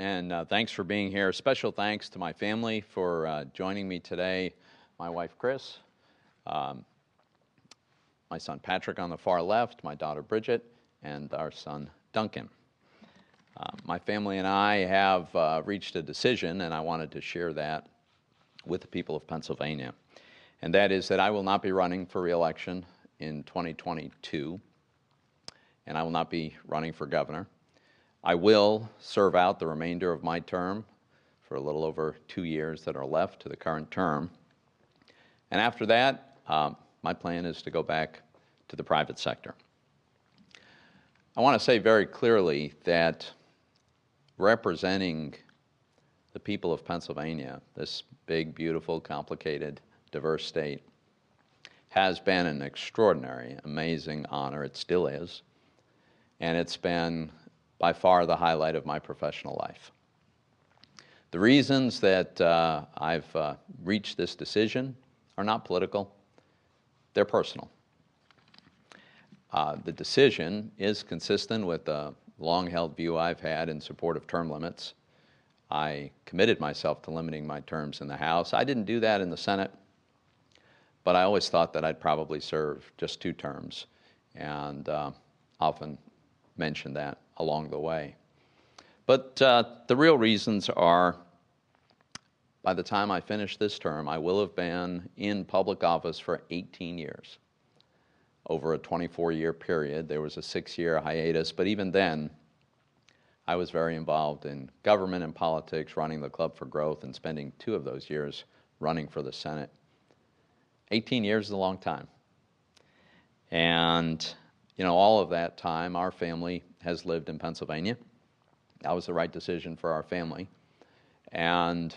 and thanks for being here. Special thanks to my family for joining me today. My wife, Chris, my son, Patrick, on the far left, my daughter, Bridget, and our son, Duncan. My family and I have reached a decision, and I wanted to share that with the people of Pennsylvania. And that is that I will not be running for re-election in 2022, and I will not be running for governor. I will serve out the remainder of my term for a little over 2 years that are left to the current term. And after that, my plan is to go back to the private sector. I want to say very clearly that representing the people of Pennsylvania, this big, beautiful, complicated, diverse state, has been an extraordinary, amazing honor. It still is. And it's been by far the highlight of my professional life. The reasons that I've reached this decision are not political, they're personal. The decision is consistent with the long-held view I've had in support of term limits. I committed myself to limiting my terms in the House. I didn't do that in the Senate, but I always thought that I'd probably serve just 2 terms, and often mentioned that along the way. But the real reasons are, by the time I finish this term, I will have been in public office for 18 years. Over a 24-year period. There was a 6-year hiatus, but even then, I was very involved in government and politics, running the Club for Growth, and spending 2 of those years running for the Senate. 18 years is a long time. And, you know, all of that time, our family has lived in Pennsylvania. That was the right decision for our family. And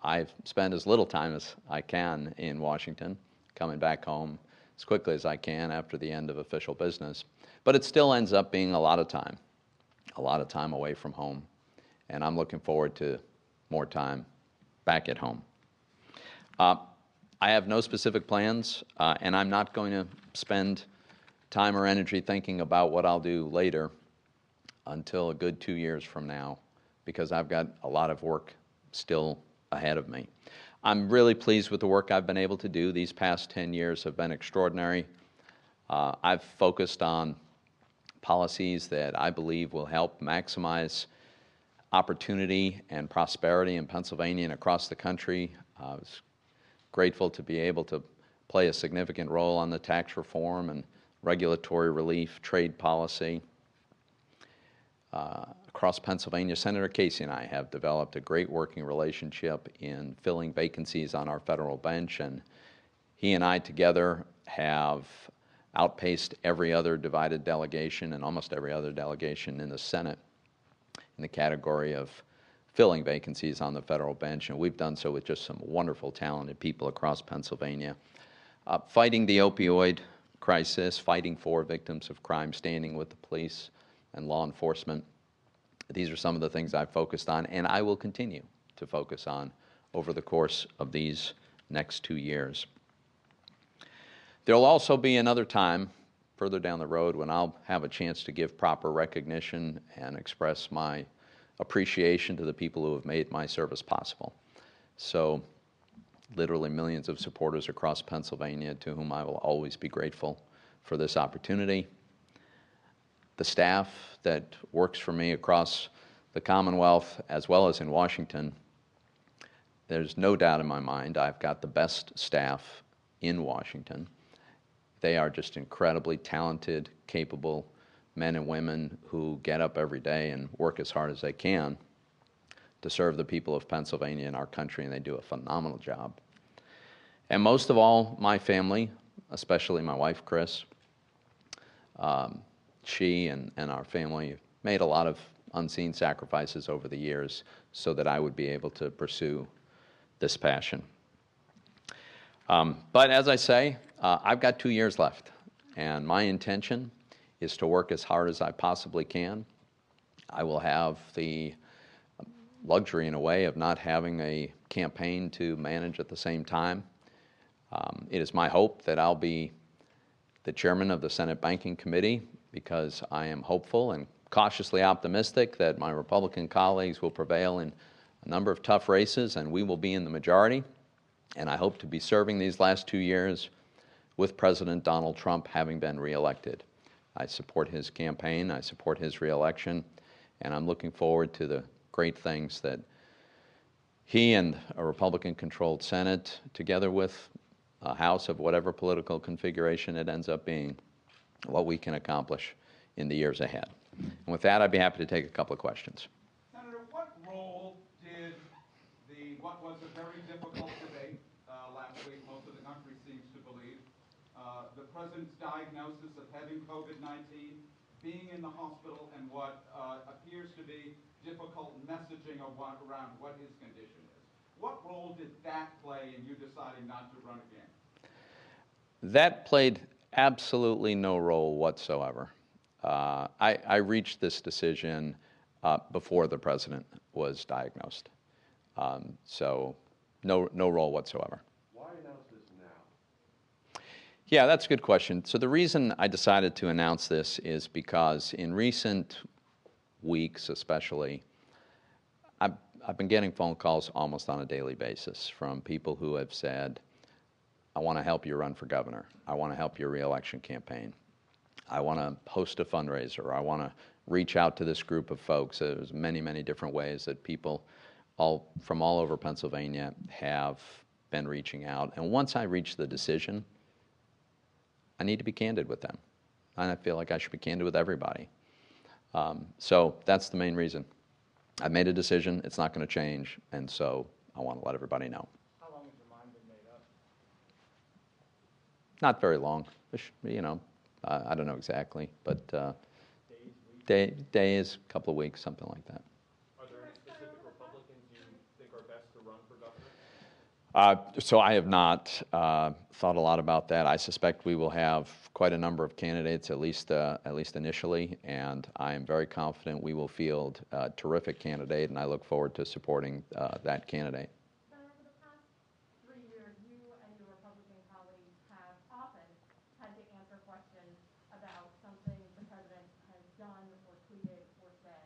I've spent as little time as I can in Washington, coming back home as quickly as I can after the end of official business. But it still ends up being a lot of time away from home. And I'm looking forward to more time back at home. I have no specific plans, and I'm not going to spend time or energy thinking about what I'll do later until a good 2 years from now, because I've got a lot of work still ahead of me. I'm really pleased with the work I've been able to do. These past 10 years have been extraordinary. I've focused on policies that I believe will help maximize opportunity and prosperity in Pennsylvania and across the country. I was grateful to be able to play a significant role on the tax reform and regulatory relief, trade policy. Across Pennsylvania, Senator Casey and I have developed a great working relationship in filling vacancies on our federal bench, and he and I together have outpaced every other divided delegation and almost every other delegation in the Senate in the category of filling vacancies on the federal bench, and we've done so with just some wonderful, talented people across Pennsylvania. Fighting the opioid crisis, fighting for victims of crime, standing with the police and law enforcement. These are some of the things I've focused on, and I will continue to focus on over the course of these next 2 years. There'll also be another time further down the road when I'll have a chance to give proper recognition and express my appreciation to the people who have made my service possible. So, literally millions of supporters across Pennsylvania to whom I will always be grateful for this opportunity. The staff that works for me across the Commonwealth as well as in Washington, there's no doubt in my mind I've got the best staff in Washington. They are just incredibly talented, capable men and women who get up every day and work as hard as they can to serve the people of Pennsylvania and our country, and they do a phenomenal job. And most of all, my family, especially my wife, Chris, she and our family made a lot of unseen sacrifices over the years so that I would be able to pursue this passion. But as I say, I've got 2 years left, and my intention is to work as hard as I possibly can. I will have the luxury, in a way, of not having a campaign to manage at the same time. It is my hope that I'll be the chairman of the Senate Banking Committee, because I am hopeful and cautiously optimistic that my Republican colleagues will prevail in a number of tough races and we will be in the majority. And I hope to be serving these last 2 years with President Donald Trump having been reelected. I support his campaign, I support his reelection, and I'm looking forward to the great things that he and a Republican-controlled Senate, together with a House of whatever political configuration it ends up being, what we can accomplish in the years ahead. And with that, I'd be happy to take a couple of questions. Senator, what role did what was a very difficult debate last week, most of the country seems to believe, the president's diagnosis of having COVID-19, being in the hospital, and what appears to be difficult messaging around what his condition is. What role did that play in you deciding not to run again? That played absolutely no role whatsoever. I reached this decision before the president was diagnosed. So no role whatsoever. Why announce this now? Yeah, that's a good question. So the reason I decided to announce this is because in recent weeks especially, I've been getting phone calls almost on a daily basis from people who have said, I want to help you run for governor. I want to help your reelection campaign. I want to host a fundraiser. I want to reach out to this group of folks. There's many, many different ways that people from all over Pennsylvania have been reaching out. And once I reach the decision, I need to be candid with them. And I feel like I should be candid with everybody. So that's the main reason. I've made a decision. It's not going to change. And so I want to let everybody know. How long has your mind been made up? Not very long. You know, I don't know exactly, but Days, weeks? days, couple of weeks, something like that. Are there any specific Republicans you think are best to run for governor? So I have not thought a lot about that. I suspect we will have quite a number of candidates, at least initially, and I am very confident we will field a terrific candidate, and I look forward to supporting that candidate. Senator, for the past 3 years, you and your Republican colleagues have often had to answer questions about something the president has done or tweeted or said.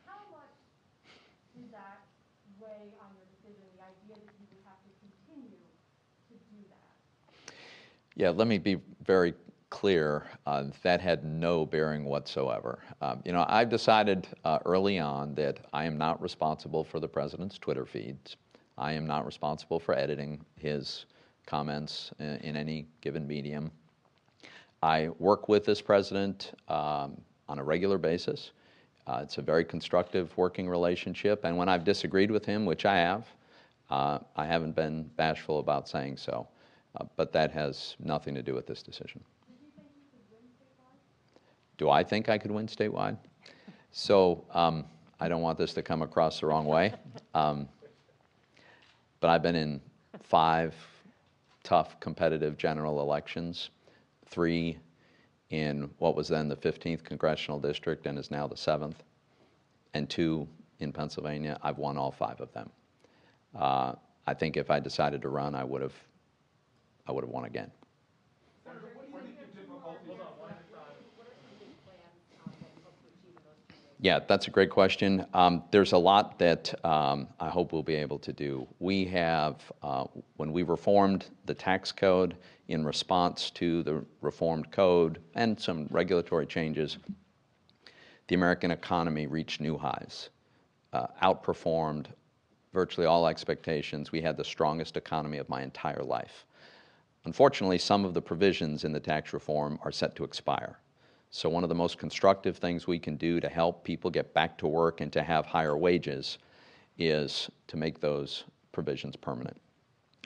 How much did that weigh on your decision, the idea that you would have to continue to do that? Yeah, let me be very clear. That had no bearing whatsoever. You know, I've decided early on that I am not responsible for the president's Twitter feeds. I am not responsible for editing his comments in any given medium. I work with this president on a regular basis. It's a very constructive working relationship, and when I've disagreed with him, which I have, I haven't been bashful about saying so. But that has nothing to do with this decision. Did you think you could win statewide? Do I think I could win statewide? So I don't want this to come across the wrong way. But I've been in 5 tough competitive general elections, 3 in what was then the 15th congressional district and is now the 7th, and 2 in Pennsylvania. I've won all 5 of them. I think if I decided to run, I would have won again. Senator, what do you think the difficulties? What are some big plans that you hope to achieve in those 2 years? Yeah, that's a great question. There's a lot that I hope we'll be able to do. We have, when we reformed the tax code in response to the reformed code and some regulatory changes, the American economy reached new highs, outperformed virtually all expectations. We had the strongest economy of my entire life. Unfortunately, some of the provisions in the tax reform are set to expire. So one of the most constructive things we can do to help people get back to work and to have higher wages is to make those provisions permanent.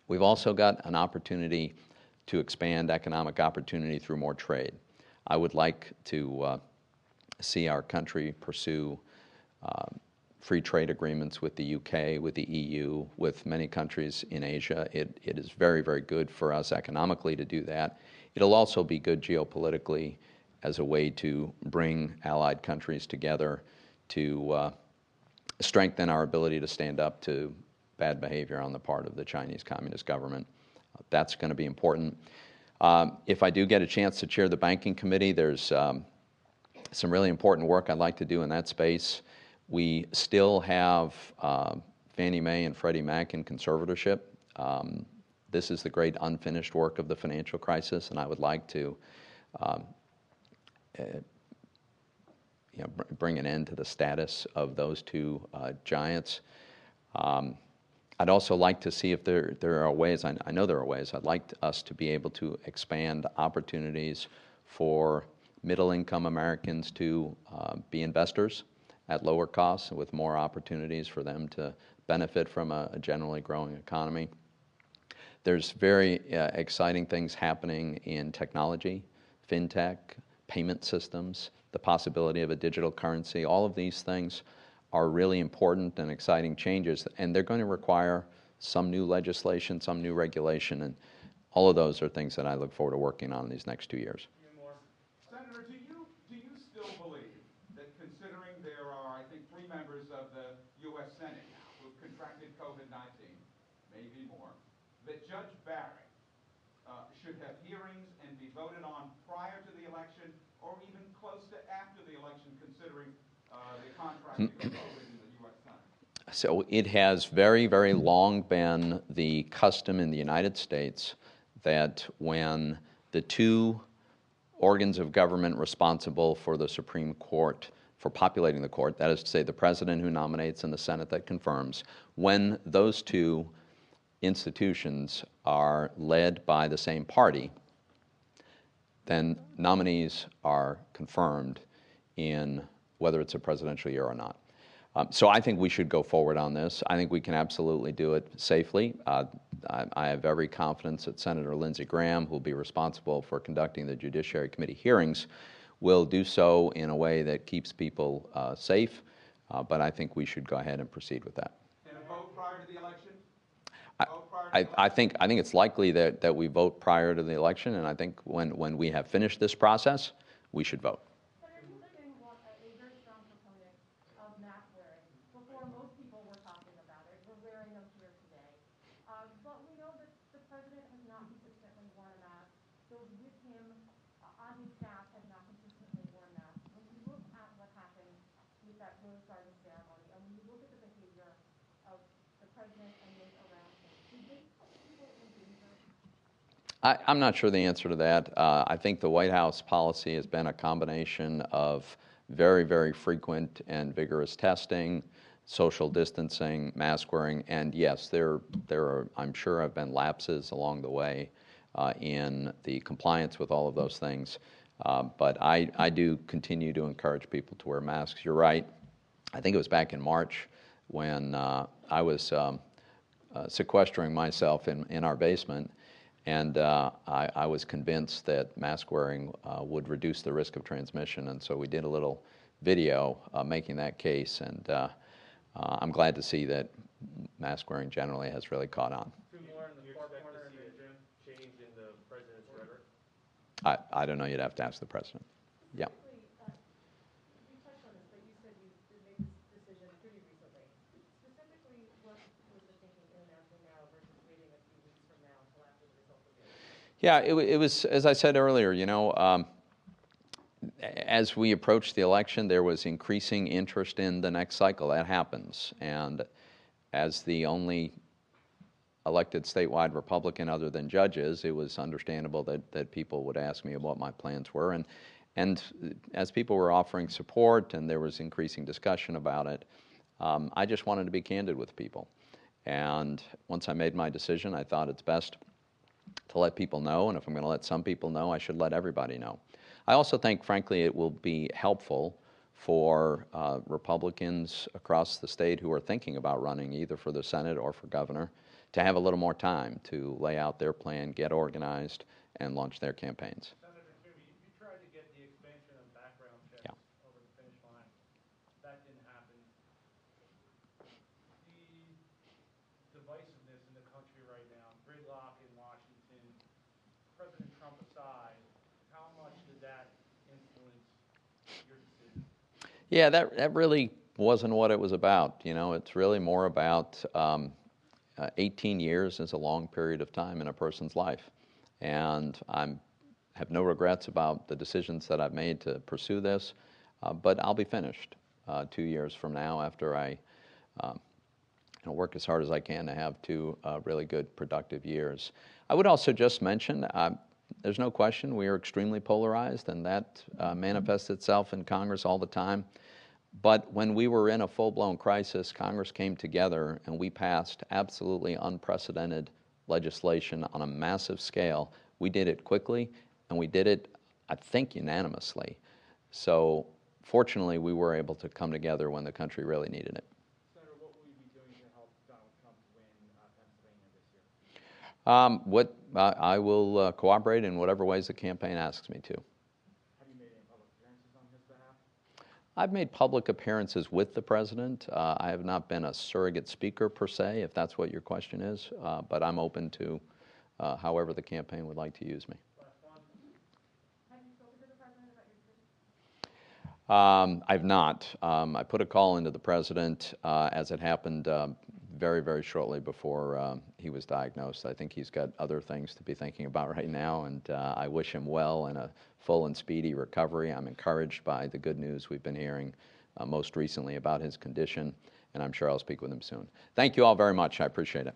We've also got an opportunity to expand economic opportunity through more trade. I would like to see our country pursue free trade agreements with the UK, with the EU, with many countries in Asia. It is very, very good for us economically to do that. It'll also be good geopolitically as a way to bring allied countries together to strengthen our ability to stand up to bad behavior on the part of the Chinese Communist government. That's going to be important. If I do get a chance to chair the Banking Committee, there's some really important work I'd like to do in that space. We still have Fannie Mae and Freddie Mac in conservatorship. This is the great unfinished work of the financial crisis, and I would like to bring an end to the status of those two giants. I'd also like to see if there are ways, I know there are ways, I'd like us to be able to expand opportunities for middle-income Americans to be investors at lower costs and with more opportunities for them to benefit from a generally growing economy. There's very exciting things happening in technology, fintech, payment systems, the possibility of a digital currency. All of these things are really important and exciting changes, and they're going to require some new legislation, some new regulation, and all of those are things that I look forward to working on in these next 2 years. Senator, do you still believe that, considering there are, I think, 3 members of the U.S. Senate now who've contracted COVID-19, maybe more, that Judge Barrett should have hearings and be voted on prior to the election or even close to after the election, considering the contracting of COVID in the U.S. Senate? So it has very, very long been the custom in the United States that when the two organs of government responsible for the Supreme Court, for populating the court, that is to say the president who nominates and the Senate that confirms, when those two institutions are led by the same party, then nominees are confirmed in whether it's a presidential year or not. So I think we should go forward on this. I think we can absolutely do it safely. I have every confidence that Senator Lindsey Graham, who will be responsible for conducting the Judiciary Committee hearings, will do so in a way that keeps people safe, but I think we should go ahead and proceed with that. And a vote prior to the election? I think it's likely that we vote prior to the election, and I think when we have finished this process, we should vote. Senator, you've been a very strong proponent of mask wearing. Before, most people were talking about it. We're wearing them here today. But we know that the president has not consistently worn a mask. Those with him on his staff have not consistently worn masks. When you look at what happened with that Rose Garden ceremony, and when you look at the behavior of the president and those around him, did this put people in danger? I'm not sure the answer to that. I think the White House policy has been a combination of very, very frequent and vigorous testing, social distancing, mask wearing, and yes, there are, I'm sure, have been lapses along the way in the compliance with all of those things. But I do continue to encourage people to wear masks. You're right. I think it was back in March when I was sequestering myself in our basement, and I was convinced that mask wearing would reduce the risk of transmission, and so we did a little video making that case, and I'm glad to see that mask wearing generally has really caught on. Do you expect to see a change in the president's rhetoric? I don't know. You'd have to ask the president. Yeah. You touched on this, but you said you made this decision pretty recently. Specifically, what was the thinking in announcing now versus waiting a few weeks from now until after the results of the election? Yeah, it was, as I said earlier, as we approached the election, there was increasing interest in the next cycle. That happens. And as the only elected statewide Republican other than judges, it was understandable that people would ask me what my plans were. And as people were offering support and there was increasing discussion about it, I just wanted to be candid with people. And once I made my decision, I thought it's best to let people know, and if I'm going to let some people know, I should let everybody know. I also think, frankly, it will be helpful for Republicans across the state who are thinking about running either for the Senate or for governor to have a little more time to lay out their plan, get organized, and launch their campaigns. Senator Toomey, you tried to get the expansion of background checks over the finish line. That didn't happen. The divisiveness in the country right now, gridlock in Washington, President Trump aside, how much did that influence your decision? Yeah, that really wasn't what it was about. It's really more about 18 years is a long period of time in a person's life. And I have no regrets about the decisions that I've made to pursue this. but I'll be finished 2 years from now after I work as hard as I can to have 2 really good, productive years. I would also just mention, there's no question we are extremely polarized, and that manifests itself in Congress all the time. But when we were in a full-blown crisis, Congress came together and we passed absolutely unprecedented legislation on a massive scale. We did it quickly, and we did it, I think, unanimously. So fortunately, we were able to come together when the country really needed it. Senator, what will you be doing to help Donald Trump win Pennsylvania this year? I will cooperate in whatever ways the campaign asks me to. Have you made any public appearances on his behalf? I've made public appearances with the president. I have not been a surrogate speaker per se, if that's what your question is, but I'm open to however the campaign would like to use me. Have you spoken to the president about your decision? I've not. I put a call into the president as it happened very, very shortly before he was diagnosed. I think he's got other things to be thinking about right now, and I wish him well in a full and speedy recovery. I'm encouraged by the good news we've been hearing most recently about his condition, and I'm sure I'll speak with him soon. Thank you all very much. I appreciate it.